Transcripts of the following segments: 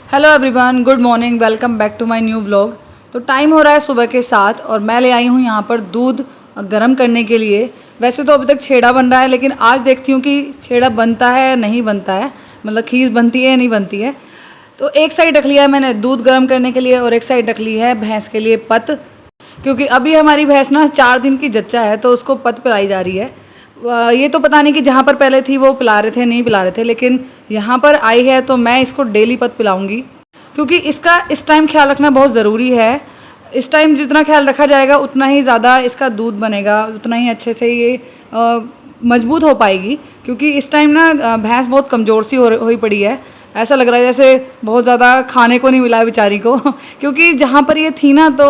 Hello everyone, good morning, welcome back to my new vlog. तो time हो रहा है सुबह के 7 और मैं ले आई हूँ यहाँ पर दूध गर्म करने के लिए। वैसे तो अभी तक छेड़ा बन रहा है, लेकिन आज देखती हूँ कि छेड़ा बनता है नहीं बनता है, मतलब खीर बनती है या नहीं बनती है। तो एक साइड रख लिया है मैंने दूध गर्म करने के लिए और एक साइड रख ली है भैंस के लिए पत, क्योंकि अभी हमारी भैंस ना 4 दिन की जच्चा है तो उसको पत पिलाई जा रही है। ये तो पता नहीं कि जहाँ पर पहले थी वो पिला रहे थे नहीं पिला रहे थे, लेकिन यहाँ पर आई है तो मैं इसको डेली पत पिलाऊंगी, क्योंकि इसका इस टाइम ख्याल रखना बहुत ज़रूरी है। इस टाइम जितना ख्याल रखा जाएगा उतना ही ज़्यादा इसका दूध बनेगा, उतना ही अच्छे से ये मजबूत हो पाएगी। क्योंकि इस टाइम ना भैंस बहुत कमज़ोर सी हुई पड़ी है। ऐसा लग रहा है जैसे बहुत ज़्यादा खाने को नहीं मिला बेचारी को क्योंकि जहाँ पर ये थी ना तो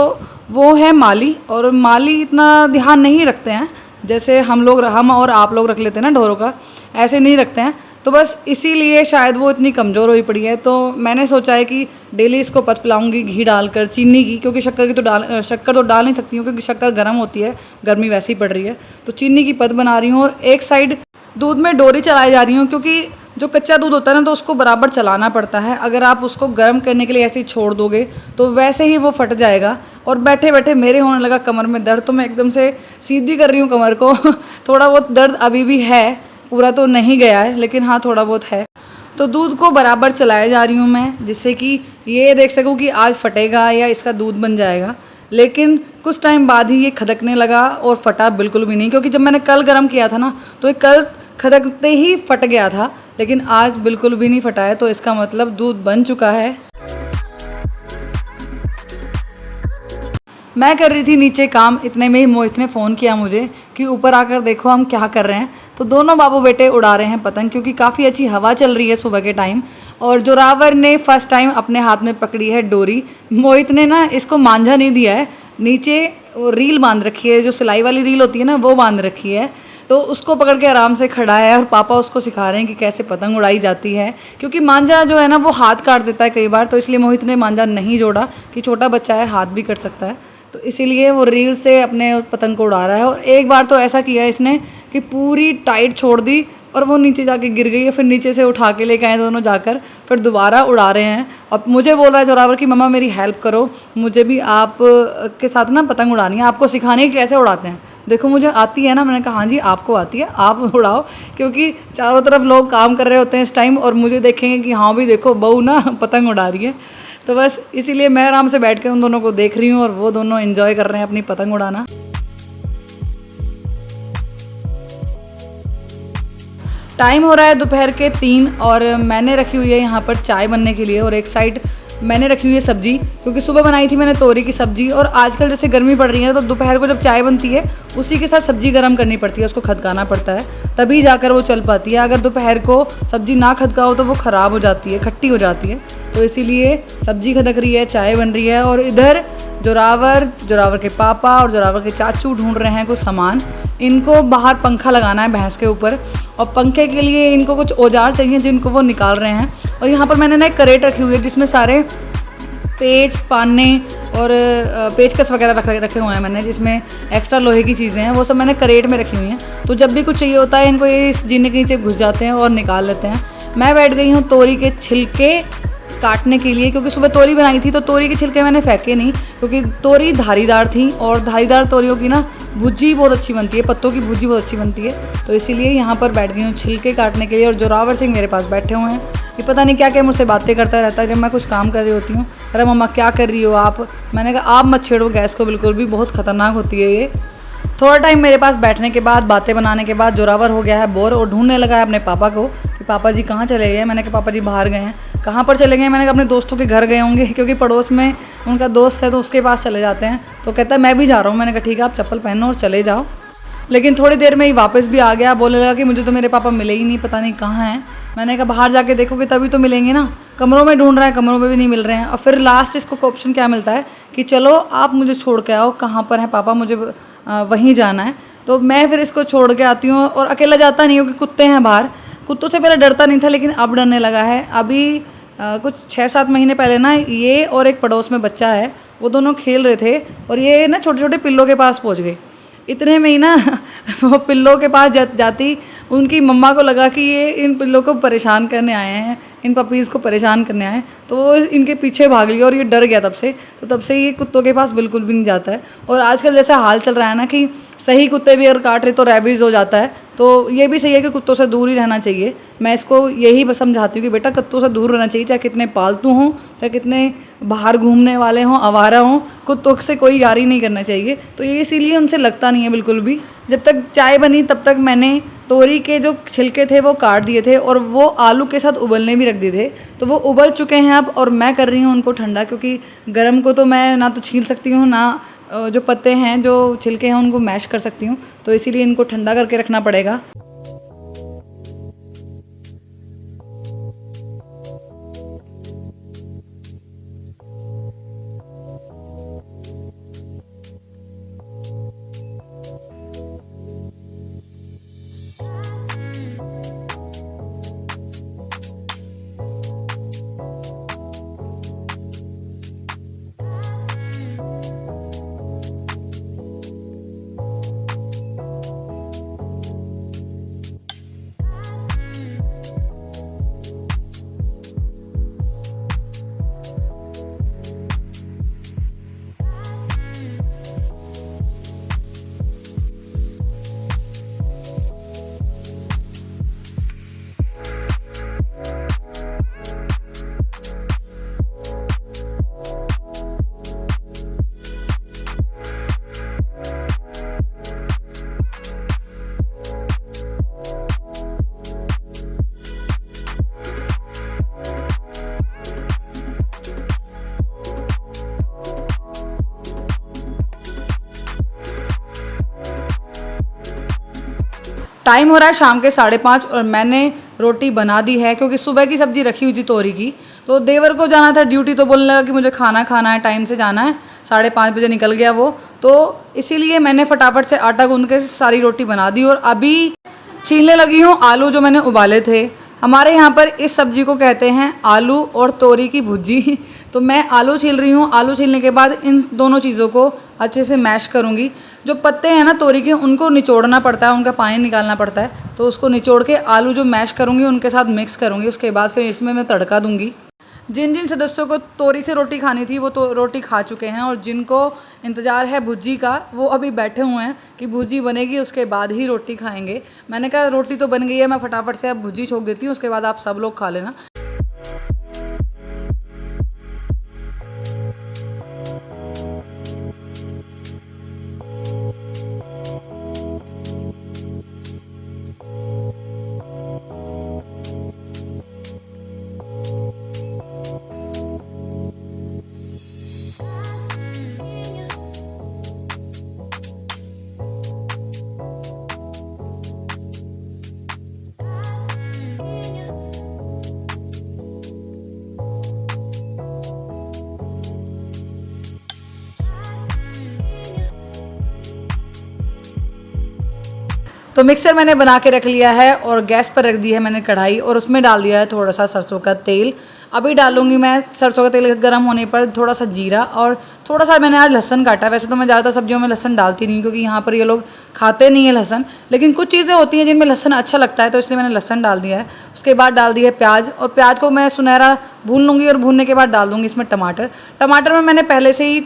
वो है माली, और माली इतना ध्यान नहीं रखते हैं जैसे हम और आप लोग रख लेते हैं ना ढोरों का, ऐसे नहीं रखते हैं। तो बस इसीलिए शायद वो इतनी कमज़ोर हुई पड़ी है। तो मैंने सोचा है कि डेली इसको पत पिलाऊंगी घी डालकर, चीनी की, क्योंकि शक्कर तो डाल नहीं सकती हूँ क्योंकि शक्कर गर्म होती है, गर्मी वैसे ही पड़ रही है। तो चीनी की पत बना रही हूँ और एक साइड दूध में डोरी चलाई जा रही हूँ, क्योंकि जो कच्चा दूध होता है ना तो उसको बराबर चलाना पड़ता है। अगर आप उसको गर्म करने के लिए ऐसे ही छोड़ दोगे तो वैसे ही वो फट जाएगा। और बैठे बैठे मेरे होने लगा कमर में दर्द, तो मैं एकदम से सीधी कर रही हूँ कमर को थोड़ा बहुत दर्द अभी भी है, पूरा तो नहीं गया है लेकिन हाँ थोड़ा बहुत है। तो दूध को बराबर चलाया जा रही हूँ मैं, जिससे कि ये देख सकूँ कि आज फटेगा या इसका दूध बन जाएगा। लेकिन कुछ टाइम बाद ही ये खदकने लगा और फटा बिल्कुल भी नहीं, क्योंकि जब मैंने कल गर्म किया था ना तो ये कल खदकते ही फट गया था, लेकिन आज बिल्कुल भी नहीं फटा है। तो इसका मतलब दूध बन चुका है। मैं कर रही थी नीचे काम, इतने में ही मोहित ने फ़ोन किया मुझे कि ऊपर आकर देखो हम क्या कर रहे हैं। तो दोनों बाबू बेटे उड़ा रहे हैं पतंग, क्योंकि काफ़ी अच्छी हवा चल रही है सुबह के टाइम। और जोरावर ने फर्स्ट टाइम अपने हाथ में पकड़ी है डोरी। मोहित ने ना इसको मांझा नहीं दिया है, नीचे वो रील बांध रखी है, जो सिलाई वाली रील होती है ना वो बांध रखी है। तो उसको पकड़ के आराम से खड़ा है और पापा उसको सिखा रहे हैं कि कैसे पतंग उड़ाई जाती है। क्योंकि मांझा जो है ना वो हाथ काट देता है कई बार, तो इसलिए मोहित ने मांझा नहीं जोड़ा कि छोटा बच्चा है, हाथ भी कट सकता है। तो इसीलिए वो रील से अपने पतंग को उड़ा रहा है। और एक बार तो ऐसा किया इसने कि पूरी टाइट छोड़ दी और वो नीचे जाके गिर गई है। फिर नीचे से उठा के लेके आए दोनों जाकर, फिर दोबारा उड़ा रहे हैं। अब मुझे बोल रहा है जोरावर कि मम्मा मेरी हेल्प करो, मुझे भी आप के साथ ना पतंग उड़ानी है, आपको सिखानी है कैसे उड़ाते हैं। देखो मुझे आती है ना, मैंने कहा हाँ जी आपको आती है, आप उड़ाओ। क्योंकि चारों तरफ लोग काम कर रहे होते हैं इस टाइम और मुझे देखेंगे कि हाँ भी देखो बहू ना पतंग उड़ा रही है। तो बस इसीलिए मैं आराम से बैठ के उन दोनों को देख रही हूँ और वो दोनों एंजॉय कर रहे हैं अपनी पतंग उड़ाना। टाइम हो रहा है दोपहर के 3 और मैंने रखी हुई है यहाँ पर चाय बनने के लिए, और एक साइड मैंने रखी हुई है सब्जी, क्योंकि सुबह बनाई थी मैंने तोरी की सब्जी। और आजकल जैसे गर्मी पड़ रही है तो दोपहर को जब चाय बनती है उसी के साथ सब्जी गर्म करनी पड़ती है, उसको खदकाना पड़ता है, तभी जाकर वो चल पाती है। अगर दोपहर को सब्जी ना खदकाओ तो वो ख़राब हो जाती है, खट्टी हो जाती है। तो इसीलिए सब्जी खदक रही है, चाय बन रही है। और इधर जोरावर के पापा और जोरावर के चाचू ढूंढ रहे हैं कुछ सामान। इनको बाहर पंखा लगाना है भैंस के ऊपर, और पंखे के लिए इनको कुछ औजार चाहिए जिनको वो निकाल रहे हैं। और यहाँ पर मैंने ना एक करेट रखी हुई है जिसमें सारे पेच, पाने और पेचकस वगैरह रखे हुए हैं मैंने, जिसमें एक्स्ट्रा लोहे की चीज़ें हैं, वो सब मैंने करेट में रखी हुई हैं। तो जब भी कुछ चाहिए होता है इनको ये इस जीने के नीचे घुस जाते हैं और निकाल लेते हैं। मैं बैठ गई हूँ तोरी के छिलके काटने के लिए, क्योंकि सुबह तोरी बनाई थी तो तोरी के छिलके मैंने फेंके नहीं, क्योंकि तोरी धारीदार थी और धारीदार तोरियों की ना भुजी बहुत अच्छी बनती है, पत्तों की भुजी बहुत अच्छी बनती है। तो इसीलिए यहाँ पर बैठ गई हूँ छिलके काटने के लिए। और जोरावर सिंह मेरे पास बैठे हुए हैं, ये पता नहीं क्या क्या मुझसे बातें करता रहता है जब मैं कुछ काम कर रही होती हूँ। अरे मम्मा क्या कर रही हो आप? मैंने कहा आप मत छेड़ो गैस को, बिल्कुल भी, बहुत ख़तरनाक होती है ये। थोड़ा टाइम मेरे पास बैठने के बाद, बातें बनाने के बाद जोरावर हो गया है बोर और ढूंढने लगा है अपने पापा को कि पापा जी कहाँ चले गए। मैंने कहा पापा जी बाहर गए हैं। कहाँ पर चले गए? मैंने कहा अपने दोस्तों के घर गए होंगे, क्योंकि पड़ोस में उनका दोस्त है तो उसके पास चले जाते हैं। तो कहता है मैं भी जा रहा हूँ। मैंने कहा ठीक है आप चप्पल पहनो और चले जाओ। लेकिन थोड़ी देर में ही वापस भी आ गया, बोलने लगा कि मुझे तो मेरे पापा मिले ही नहीं, पता नहीं कहाँ हैं। मैंने कहा बाहर जाके देखोगे तभी तो मिलेंगे ना, कमरों में ढूंढ रहा है, कमरों में भी नहीं मिल रहे हैं। और फिर लास्ट इसको ऑप्शन क्या मिलता है कि चलो आप मुझे छोड़ के आओ, कहाँ पर हैं पापा, मुझे वहीं जाना है। तो मैं फिर इसको छोड़ के आती हूँ, और अकेला जाता नहीं, क्योंकि कुत्ते हैं बाहर। कुत्तों से पहले डरता नहीं था लेकिन अब डरने लगा है। अभी कुछ 6-7 महीने पहले ना ये और एक पड़ोस में बच्चा है, वो दोनों खेल रहे थे और ये ना छोटे छोटे पिल्लों के पास पहुँच गए। इतने में ही ना वो पिल्लों के पास जाती, उनकी मम्मा को लगा कि ये इन पिल्लों को परेशान करने आए हैं, इन पपीज़ को परेशान करने आए हैं, तो वो इनके पीछे भाग लिया और ये डर गया तब से। तो तब से ये कुत्तों के पास बिल्कुल भी नहीं जाता है। और आजकल जैसा हाल चल रहा है ना कि सही कुत्ते भी अगर काट रहे तो रैबीज़ हो जाता है, तो ये भी सही है कि कुत्तों से दूर ही रहना चाहिए। मैं इसको यही बस समझाती हूँ कि बेटा कुत्तों से दूर रहना चाहिए, चाहे कितने पालतू हों, चाहे कितने बाहर घूमने वाले हों, आवारा हों, कुत्तों से कोई यारी नहीं करना चाहिए। तो ये इसीलिए उनसे लगता नहीं है बिल्कुल भी। जब तक चाय बनी तब तक मैंने तोरी के जो छिलके थे वो काट दिए थे और वो आलू के साथ उबलने भी रख दिए थे। तो वो उबल चुके हैं अब, और मैं कर रही हूँ उनको ठंडा, क्योंकि गर्म को तो मैं ना तो छील सकती हूँ, ना जो पत्ते हैं जो छिलके हैं उनको मैश कर सकती हूँ, तो इसीलिए इनको ठंडा करके रखना पड़ेगा। टाइम हो रहा है शाम के 5:30 और मैंने रोटी बना दी है, क्योंकि सुबह की सब्जी रखी हुई थी तोरी की। तो देवर को जाना था ड्यूटी, तो बोलने लगा कि मुझे खाना खाना है, टाइम से जाना है। 5:30 बजे निकल गया वो, तो इसीलिए मैंने फटाफट से आटा गूंद के सारी रोटी बना दी। और अभी छीलने लगी हूँ आलू जो मैंने उबाले थे। हमारे यहाँ पर इस सब्जी को कहते हैं आलू और तोरी की भुजी। तो मैं आलू छील रही हूँ। आलू छीलने के बाद इन दोनों चीज़ों को अच्छे से मैश करूँगी। जो पत्ते हैं ना तोरी के, उनको निचोड़ना पड़ता है, उनका पानी निकालना पड़ता है। तो उसको निचोड़ के आलू जो मैश करूँगी उनके साथ मिक्स करूँगी। उसके बाद फिर इसमें मैं तड़का दूँगी। जिन जिन सदस्यों को तोरी से रोटी खानी थी वो तो रोटी खा चुके हैं, और जिनको इंतज़ार है भुजी का वो अभी बैठे हुए हैं कि भुजी बनेगी उसके बाद ही रोटी खाएंगे। मैंने कहा रोटी तो बन गई है, मैं फटाफट से अब भुजी छोक देती हूँ, उसके बाद आप सब लोग खा लेना। तो मिक्सर मैंने बना के रख लिया है और गैस पर रख दी है मैंने कढ़ाई, और उसमें डाल दिया है थोड़ा सा सरसों का तेल। अभी डालूंगी मैं सरसों का तेल गर्म होने पर थोड़ा सा जीरा, और थोड़ा सा मैंने आज लहसन काटा। वैसे तो मैं ज़्यादा सब्जियों में लहसन डालती नहीं, क्योंकि यहाँ पर ये लोग खाते नहीं है लहसन, लेकिन कुछ चीज़ें होती हैं जिनमें लहसन अच्छा लगता है, तो इसलिए मैंने लहसन डाल दिया है। उसके बाद डाल दिया है प्याज, और प्याज को मैं सुनहरा भून लूँगी, और भूनने के बाद डाल दूँगी इसमें टमाटर। टमाटर में मैंने पहले से ही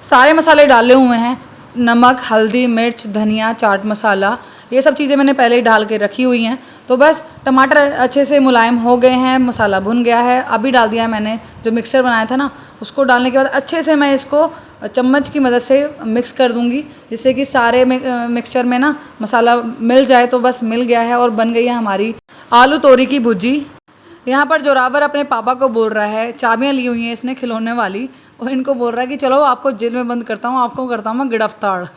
सारे मसाले डाले हुए हैं, नमक, हल्दी, मिर्च, धनिया, चाट मसाला, ये सब चीज़ें मैंने पहले ही डाल के रखी हुई हैं। तो बस टमाटर अच्छे से मुलायम हो गए हैं, मसाला भुन गया है। अभी डाल दिया है मैंने जो मिक्सर बनाया था ना, उसको डालने के बाद अच्छे से मैं इसको चम्मच की मदद से मिक्स कर दूंगी, जिससे कि सारे मिक्सचर में ना मसाला मिल जाए। तो बस मिल गया है और बन गई है हमारी आलू तोरी की भुजी। यहाँ पर जोरावर अपने पापा को बोल रहा है, चाबियाँ ली हुई हैं इसने खिलौने वाली, और इनको बोल रहा है कि चलो आपको जेल में बंद करता हूँ, आपको करता हूँ मैं गिरफ्तार।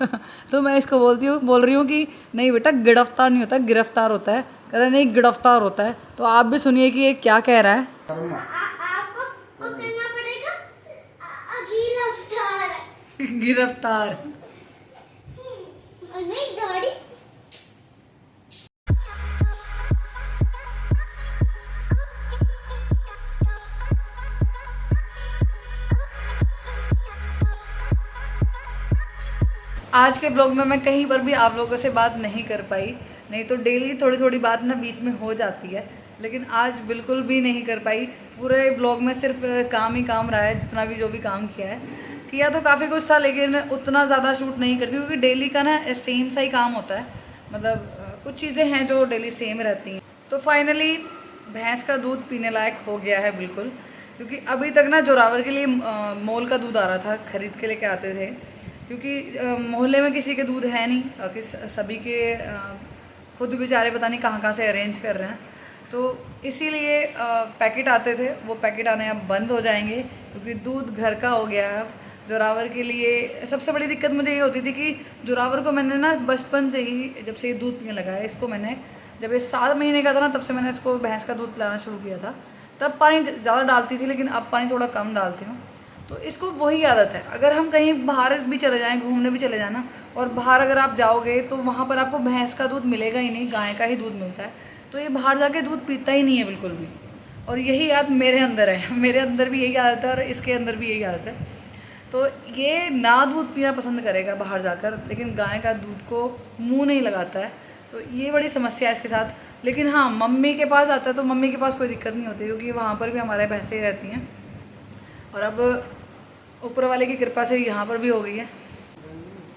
तो मैं इसको बोल रही हूँ कि नहीं बेटा, गिरफ्तार नहीं होता, गिरफ्तार होता है। कह रहा नहीं, गिरफ्तार होता है। तो आप भी सुनिए कि ये क्या कह रहा है। आपको करना पड़ेगा गिरफ्तार। गिरफ्तार। नहीं दाढ़ी। आज के ब्लॉग में मैं कहीं पर भी आप लोगों से बात नहीं कर पाई, नहीं तो डेली थोड़ी थोड़ी बात ना बीच में हो जाती है, लेकिन आज बिल्कुल भी नहीं कर पाई। पूरे ब्लॉग में सिर्फ काम ही काम रहा है, जितना भी जो भी काम किया तो काफ़ी कुछ था, लेकिन उतना ज़्यादा शूट नहीं करती क्योंकि डेली का ना सेम सा ही काम होता है। मतलब कुछ चीज़ें हैं जो डेली सेम रहती हैं। तो फाइनली भैंस का दूध पीने लायक हो गया है बिल्कुल, क्योंकि अभी तक ना जोरावर के लिए मोल का दूध आ रहा था, खरीद के लेके आते थे, क्योंकि मोहल्ले में किसी के दूध है नहीं, कि सभी के खुद बेचारे पता नहीं कहाँ से अरेंज कर रहे हैं। तो इसीलिए पैकेट आते थे, वो पैकेट आने अब बंद हो जाएंगे क्योंकि दूध घर का हो गया है अब जोरावर के लिए। सबसे बड़ी दिक्कत मुझे ये होती थी कि जोरावर को मैंने ना बचपन से ही, जब से ये दूध पीने लगा है, इसको मैंने जब ये 7 महीने का था ना, तब से मैंने इसको भैंस का दूध पिलाना शुरू किया था। तब पानी ज़्यादा डालती थी, लेकिन अब पानी थोड़ा कम डालती हूँ। तो इसको वही आदत है, अगर हम कहीं बाहर भी चले जाएँ, घूमने भी चले जाए ना, और बाहर अगर आप जाओगे तो वहाँ पर आपको भैंस का दूध मिलेगा ही नहीं, गाय का ही दूध मिलता है। तो ये बाहर जाके दूध पीता ही नहीं है बिल्कुल भी, और यही आदत मेरे अंदर है। मेरे अंदर भी यही आदत है और इसके अंदर भी यही आदत है। तो ये ना दूध पीना पसंद करेगा बाहर जाकर, लेकिन गाय का दूध को मुंह नहीं लगाता है। तो ये बड़ी समस्या है इसके साथ। लेकिन हाँ, मम्मी के पास आता है तो मम्मी के पास कोई दिक्कत नहीं होती, क्योंकि वहाँ पर भी हमारे भैंसें ही रहती हैं, और अब ऊपर वाले की कृपा से यहाँ पर भी हो गई है।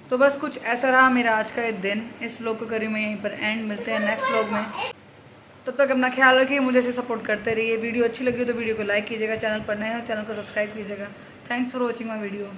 तो बस कुछ ऐसा रहा मेरा आज का ये दिन। इस व्लॉग को करी मैं यहीं पर एंड, मिलते हैं नेक्स्ट व्लॉग में। तब तक अपना ख्याल रखिए, मुझे से सपोर्ट करते रहिए। वीडियो अच्छी लगी तो वीडियो को लाइक कीजिएगा, चैनल पर नए हो चैनल को सब्सक्राइब कीजिएगा। Thanks for watching my video.